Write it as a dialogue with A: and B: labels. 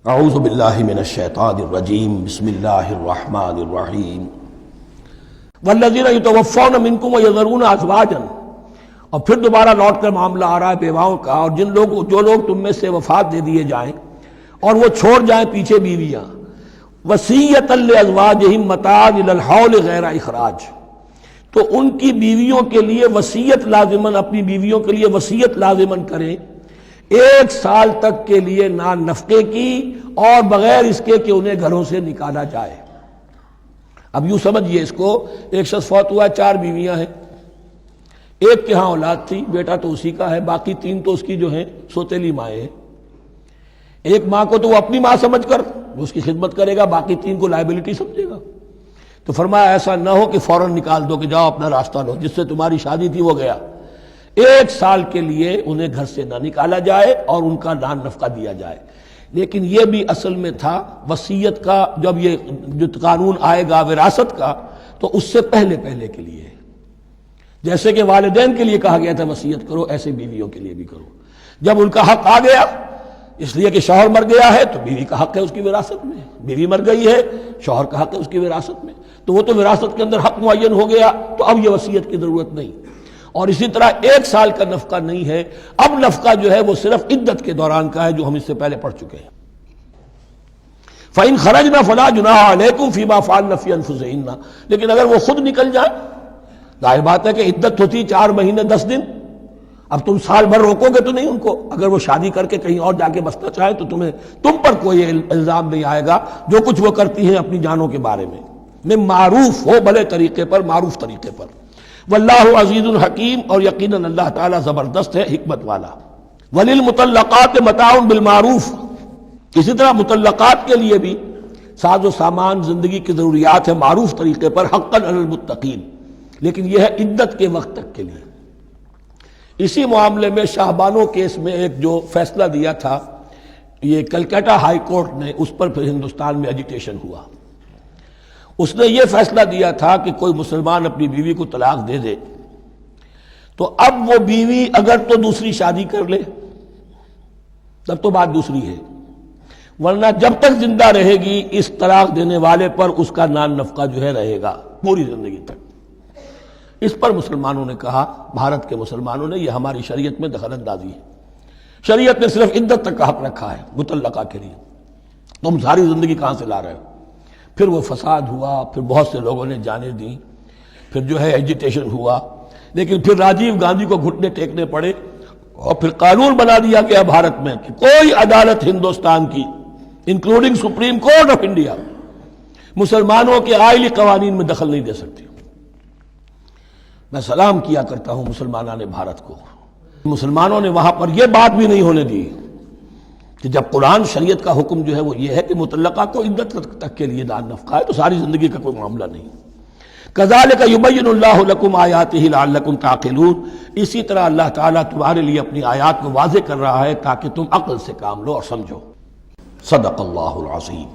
A: اعوذ باللہ من الشیطان الرجیم بسم اللہ الرحمن الرحیم والذین یتوفون منکم ویذرون ازواجا، اور پھر دوبارہ لوٹ کر معاملہ آ رہا ہے بیواؤں کا، اور جو لوگ تم میں سے وفات دے دیے جائیں اور وہ چھوڑ جائیں پیچھے بیویاں، وصیۃ لازواجہم متاعا الی الحول غیر اخراج، تو ان کی بیویوں کے لیے وصیت لازماً، اپنی بیویوں کے لیے وصیت لازماً کریں 1 سال تک کے لیے نان نفقے کی، اور بغیر اس کے کہ انہیں گھروں سے نکالا جائے۔ اب یوں سمجھئے اس کو، ایک شخص فوت ہوا، 4 بیویاں ہیں، ایک کے ہاں اولاد تھی، بیٹا تو اسی کا ہے، باقی 3 تو اس کی جو ہیں سوتیلی مائیں ہیں۔ ایک ماں کو تو وہ اپنی ماں سمجھ کر اس کی خدمت کرے گا، باقی 3 کو لائبلٹی سمجھے گا۔ تو فرمایا ایسا نہ ہو کہ فوراً نکال دو کہ جاؤ اپنا راستہ لو، جس سے تمہاری شادی تھی وہ گیا۔ 1 سال کے لیے انہیں گھر سے نہ نکالا جائے اور ان کا نان نفقہ دیا جائے۔ لیکن یہ بھی اصل میں تھا وصیت کا، جب یہ جو قانون آئے گا وراثت کا تو اس سے پہلے کے لیے، جیسے کہ والدین کے لیے کہا گیا تھا وصیت کرو، ایسے بیویوں کے لیے بھی کرو۔ جب ان کا حق آ گیا، اس لیے کہ شوہر مر گیا ہے تو بیوی کا حق ہے اس کی وراثت میں، بیوی مر گئی ہے شوہر کا حق ہے اس کی وراثت میں، تو وہ تو وراثت کے اندر حق معین ہو گیا، تو اب یہ وصیت کی ضرورت نہیں۔ اور اسی طرح 1 سال کا نفقہ نہیں ہے، اب نفقہ جو ہے وہ صرف عدت کے دوران کا ہے، جو ہم اس سے پہلے پڑھ چکے ہیں۔ فَإِنْ خَرَجْنَا فَلَا جُنَاحَ عَلَيْكُمْ فِي مَا فَعَلْنَ فِي أَنفُسِهِنَّ، لیکن اگر وہ خود نکل جائیں، ظاہر بات ہے کہ عدت ہوتی 4 مہینے 10 دن، اب تم سال بھر روکو گے تو نہیں ان کو، اگر وہ شادی کر کے کہیں اور جا کے بسنا چاہیں تو تم پر کوئی الزام نہیں آئے گا، جو کچھ وہ کرتی ہیں اپنی جانوں کے بارے میں معروف ہو، بھلے طریقے پر، معروف طریقے پر۔ واللہ عزیز الحکیم، اور یقیناً اللہ تعالیٰ زبردست ہے، حکمت والا۔ وللمطلقات متاع بالمعروف، اسی طرح مطلقات کے لیے بھی ساز و سامان زندگی کی ضروریات ہے معروف طریقے پر، حقا علی المتقین، لیکن یہ ہے عدت کے وقت تک کے لیے۔ اسی معاملے میں شاہ بانو کیس میں ایک جو فیصلہ دیا تھا یہ کلکتہ ہائی کورٹ نے، اس پر پھر ہندوستان میں ایجیٹیشن ہوا۔ اس نے یہ فیصلہ دیا تھا کہ کوئی مسلمان اپنی بیوی کو طلاق دے دے تو اب وہ بیوی اگر تو دوسری شادی کر لے تب تو بات دوسری ہے، ورنہ جب تک زندہ رہے گی اس طلاق دینے والے پر اس کا نان نفقہ جو ہے رہے گا پوری زندگی تک۔ اس پر مسلمانوں نے کہا، بھارت کے مسلمانوں نے، یہ ہماری شریعت میں دخل اندازی ہے، شریعت نے صرف عدت تک کا حق رکھا ہے مطلقہ کے لیے، تم ساری زندگی کہاں سے لا رہے ہو؟ پھر وہ فساد ہوا، پھر بہت سے لوگوں نے جانیں دیں، پھر جو ہے ایجیٹیشن ہوا، لیکن پھر راجیو گاندھی کو گھٹنے ٹیکنے پڑے، اور پھر قانون بنا دیا گیا بھارت میں کہ کوئی عدالت ہندوستان کی including supreme court of India مسلمانوں کے آئلی قوانین میں دخل نہیں دے سکتی۔ میں سلام کیا کرتا ہوں مسلمانان بھارت کو، مسلمانوں نے وہاں پر یہ بات بھی نہیں ہونے دی کہ جب قرآن شریعت کا حکم جو ہے وہ یہ ہے کہ مطلقہ کو عدت تک کے لیے نان نفقہ ہے تو ساری زندگی کا کوئی معاملہ نہیں۔ کذالک یبین اللہ لکم آیاتہ لعلکم تعقلون، اسی طرح اللہ تعالیٰ تمہارے لیے اپنی آیات کو واضح کر رہا ہے تاکہ تم عقل سے کام لو اور سمجھو۔ صدق اللہ العظیم۔